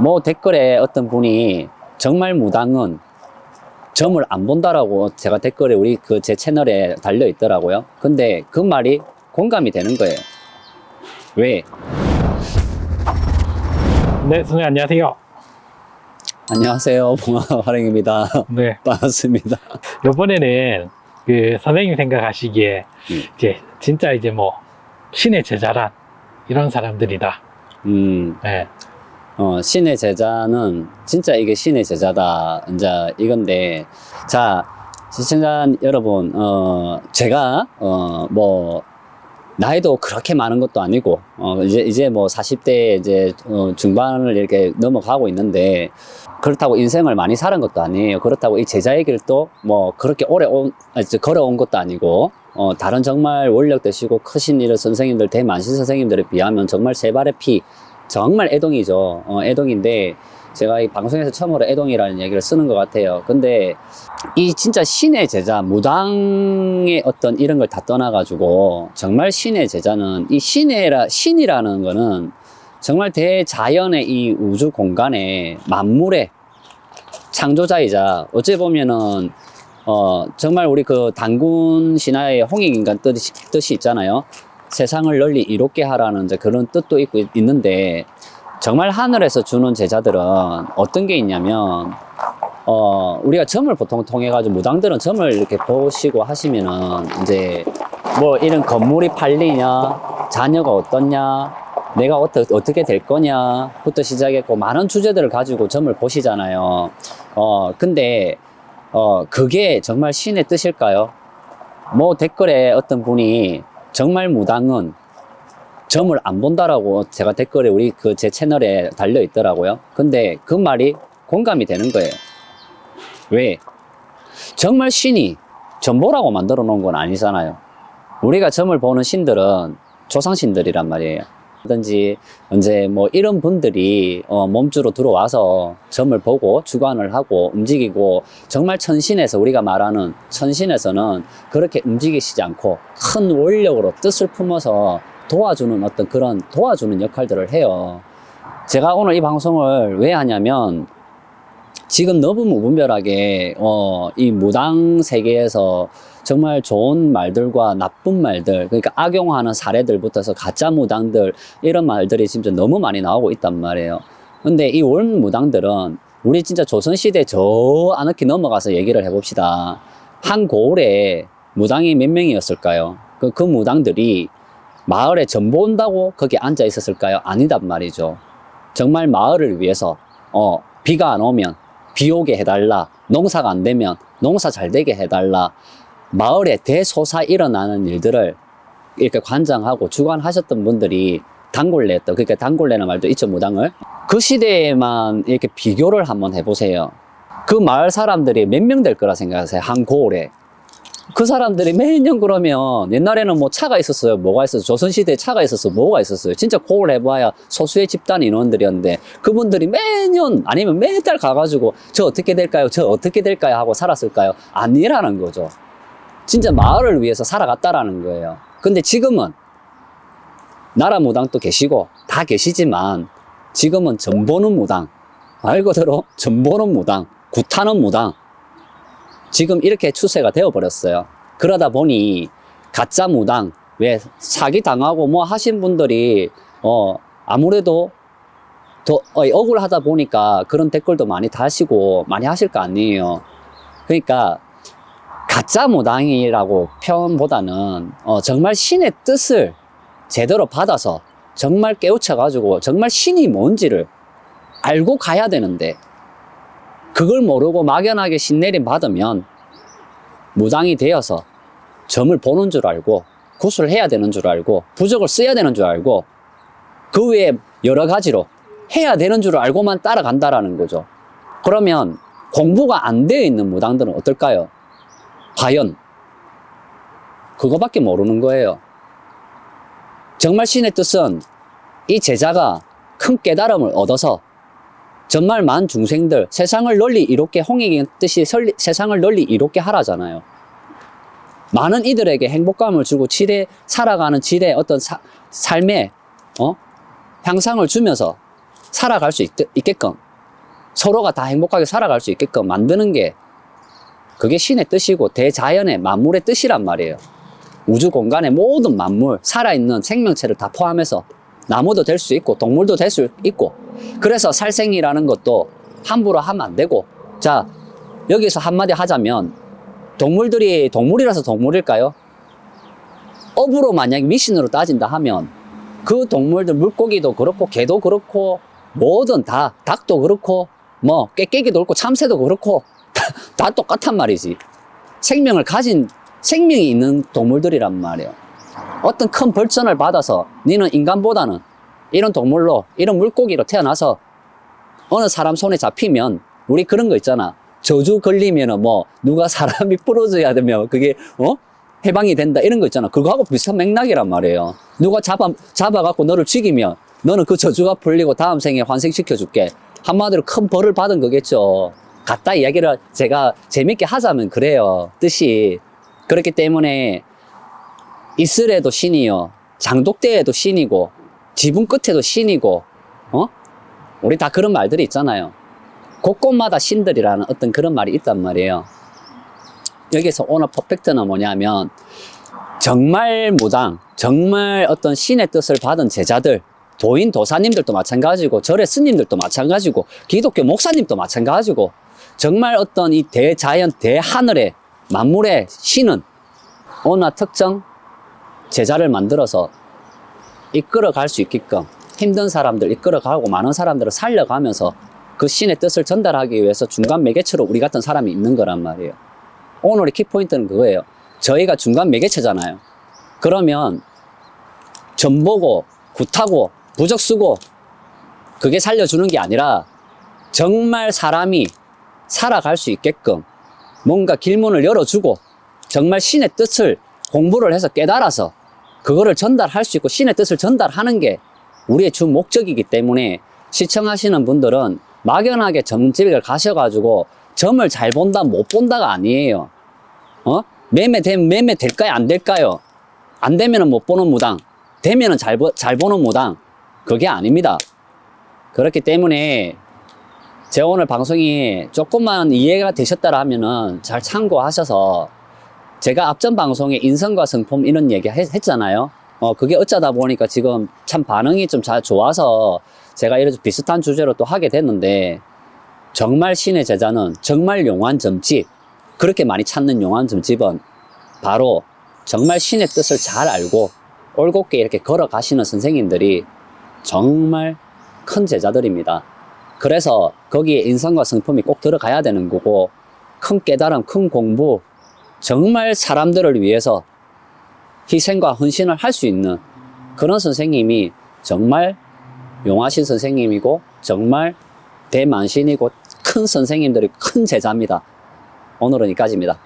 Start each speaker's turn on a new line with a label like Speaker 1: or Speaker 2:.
Speaker 1: 뭐 댓글에 어떤 분이 정말 무당은 점을 안 본다라고 제가 댓글에 우리 제 채널에 달려 있더라고요. 근데 그 말이 공감이 되는 거예요. 왜?
Speaker 2: 네, 선생님 안녕하세요.
Speaker 1: 안녕하세요. 봉화활행입니다.
Speaker 2: 네,
Speaker 1: 반갑습니다.
Speaker 2: 이번에는 그 선생님 생각하시기에 이제 진짜 이제 뭐 신의 제자란 이런 사람들이다. 네,
Speaker 1: 신의 제자는 진짜 이게 신의 제자다. 이제 이건데, 자, 시청자 여러분, 제가, 뭐, 나이도 그렇게 많은 것도 아니고, 이제 뭐 40대 이제, 중반을 이렇게 넘어가고 있는데, 그렇다고 인생을 많이 살은 것도 아니에요. 그렇다고 이 제자의 길도 뭐 그렇게 오래 걸어온 것도 아니고, 다른 정말 원력 되시고 크신 이런 선생님들, 대만신 선생님들에 비하면 정말 세 발의 피, 정말 애동이죠. 애동인데, 제가 이 방송에서 처음으로 애동이라는 얘기를 쓰는 것 같아요. 근데 이 진짜 신의 제자, 무당의 어떤 이런 걸 다 떠나가지고 정말 신의 제자는 이 신이라는 거는 정말 대자연의 이 우주 공간에 만물의 창조자이자 어찌 보면은 정말 우리 그 단군 신화의 홍익인간 뜻이 있잖아요. 세상을 널리 이롭게 하라는 이제 그런 뜻도 있는데 정말 하늘에서 주는 제자들은 어떤 게 있냐면 우리가 점을 보통 통해 가지고 무당들은 점을 이렇게 보시고 하시면은 이제 뭐 이런 건물이 팔리냐, 자녀가 어떻냐, 내가 어떻게 될 거냐부터 시작했고 많은 주제들을 가지고 점을 보시잖아요. 근데 그게 정말 신의 뜻일까요? 뭐 댓글에 어떤 분이 정말 무당은 점을 안 본다라고 제가 댓글에 우리 제 채널에 달려 있더라고요. 근데 그 말이 공감이 되는 거예요. 왜? 정말 신이 점 보라고 만들어 놓은 건 아니잖아요. 우리가 점을 보는 신들은 조상신들이란 말이에요. 든지 이제 뭐 이런 분들이 몸주로 들어와서 점을 보고 주관을 하고 움직이고 정말 천신에서 우리가 말하는 천신에서는 그렇게 움직이시지 않고 큰 원력으로 뜻을 품어서 도와주는 어떤 그런 도와주는 역할들을 해요. 제가 오늘 이 방송을 왜 하냐면 지금 너무 무분별하게 이 무당 세계에서 정말 좋은 말들과 나쁜 말들, 그러니까 악용하는 사례들부터서 가짜 무당들 이런 말들이 진짜 너무 많이 나오고 있단 말이에요. 근데 이 원 무당들은 우리 진짜 조선시대 저 안으로 넘어가서 얘기를 해봅시다. 한 고을에 무당이 몇 명이었을까요? 그 무당들이 마을에 점 본다고 거기 앉아 있었을까요? 아니단 말이죠. 정말 마을을 위해서 비가 안 오면 비 오게 해달라, 농사가 안 되면 농사 잘 되게 해달라, 마을에 대소사 일어나는 일들을 이렇게 관장하고 주관하셨던 분들이 단골레였다. 그러니까 단골레라는 말도 있죠, 무당을. 그 시대에만 이렇게 비교를 한번 해보세요. 그 마을 사람들이 몇 명 될 거라 생각하세요? 한 고을에. 그 사람들이 매년 그러면 옛날에는 뭐 차가 있었어요. 뭐가 있었어요? 조선시대에 차가 있었어요. 뭐가 있었어요? 진짜 고을 해봐야 소수의 집단 인원들이었는데 그분들이 매년 아니면 매달 가가지고 저 어떻게 될까요? 저 어떻게 될까요? 하고 살았을까요? 아니라는 거죠. 진짜 마을을 위해서 살아갔다라는 거예요. 근데 지금은 나라 무당도 계시고 다 계시지만 지금은 점 보는 무당, 말 그대로 점 보는 무당, 굿하는 무당, 지금 이렇게 추세가 되어버렸어요. 그러다 보니 가짜 무당, 왜 사기 당하고 뭐 하신 분들이 아무래도 더 억울하다 보니까 그런 댓글도 많이 다시고 많이 하실 거 아니에요. 그러니까 가짜 무당이라고 표현보다는 정말 신의 뜻을 제대로 받아서 정말 깨우쳐가지고 정말 신이 뭔지를 알고 가야 되는데 그걸 모르고 막연하게 신내림 받으면 무당이 되어서 점을 보는 줄 알고 굿을 해야 되는 줄 알고 부적을 써야 되는 줄 알고 그 외에 여러 가지로 해야 되는 줄 알고만 따라간다라는 거죠. 그러면 공부가 안 되어 있는 무당들은 어떨까요? 과연 그거밖에 모르는 거예요. 정말 신의 뜻은 이 제자가 큰 깨달음을 얻어서 정말 많은 중생들, 세상을 널리 이롭게, 홍익의 뜻이 세상을 널리 이롭게 하라잖아요. 많은 이들에게 행복감을 주고 살아가는 질의 어떤 삶의 향상을 주면서 살아갈 수 있게끔 서로가 다 행복하게 살아갈 수 있게끔 만드는 게 그게 신의 뜻이고 대자연의 만물의 뜻이란 말이에요. 우주 공간의 모든 만물, 살아있는 생명체를 다 포함해서 나무도 될 수 있고 동물도 될 수 있고 그래서 살생이라는 것도 함부로 하면 안 되고 자 여기서 한마디 하자면 동물들이 동물이라서 동물일까요? 업으로 만약 미신으로 따진다 하면 그 동물들 물고기도 그렇고 개도 그렇고 뭐든 다 닭도 그렇고 뭐 깨깨기도 그렇고 참새도 그렇고 다 똑같단 말이지. 생명을 가진 생명이 있는 동물들이란 말이에요. 어떤 큰 벌전을 받아서 니는 인간보다는 이런 동물로 이런 물고기로 태어나서 어느 사람 손에 잡히면 우리 그런 거 있잖아. 저주 걸리면은 뭐 누가 사람이 부러져야 되면 그게 해방이 된다 이런 거 있잖아. 그거하고 비슷한 맥락이란 말이에요. 누가 잡아갖고 너를 죽이면 너는 그 저주가 풀리고 다음 생에 환생시켜 줄게. 한마디로 큰 벌을 받은 거겠죠. 갖다 이야기를 제가 재밌게 하자면 그래요. 뜻이. 그렇기 때문에 이슬에도 신이요. 장독대에도 신이고 지붕 끝에도 신이고 우리 다 그런 말들이 있잖아요. 곳곳마다 신들이라는 어떤 그런 말이 있단 말이에요. 여기서 오늘 퍼펙트는 뭐냐면 정말 무당, 정말 어떤 신의 뜻을 받은 제자들 도인 도사님들도 마찬가지고 절의 스님들도 마찬가지고 기독교 목사님도 마찬가지고 정말 어떤 이 대자연 대하늘의 만물의 신은 어느 특정 제자를 만들어서 이끌어갈 수 있게끔 힘든 사람들 이끌어가고 많은 사람들을 살려가면서 그 신의 뜻을 전달하기 위해서 중간 매개체로 우리 같은 사람이 있는 거란 말이에요. 오늘의 키포인트는 그거예요. 저희가 중간 매개체잖아요. 그러면 점 보고 굿하고 부적 쓰고 그게 살려주는 게 아니라 정말 사람이 살아갈 수 있게끔 뭔가 길문을 열어주고 정말 신의 뜻을 공부를 해서 깨달아서 그거를 전달할 수 있고 신의 뜻을 전달하는 게 우리의 주 목적이기 때문에 시청하시는 분들은 막연하게 점집에 가셔가지고 점을 잘 본다 못 본다가 아니에요. 매매 될까요 안 될까요? 안 되면은 못 보는 무당, 되면은 잘 보는 무당, 그게 아닙니다. 그렇기 때문에 제가 오늘 방송이 조금만 이해가 되셨다라 하면은 잘 참고하셔서 제가 앞전 방송에 인성과 성품 이런 얘기 했잖아요. 그게 어쩌다 보니까 지금 참 반응이 좀 잘 좋아서 제가 이런 비슷한 주제로 또 하게 됐는데 정말 신의 제자는 정말 용한 점집 그렇게 많이 찾는 용한 점집은 바로 정말 신의 뜻을 잘 알고 올곧게 이렇게 걸어가시는 선생님들이 정말 큰 제자들입니다. 그래서 거기에 인성과 성품이 꼭 들어가야 되는 거고 큰 깨달음, 큰 공부 정말 사람들을 위해서 희생과 헌신을 할 수 있는 그런 선생님이 정말 용하신 선생님이고 정말 대만신이고 큰 선생님들이 큰 제자입니다. 오늘은 여기까지입니다.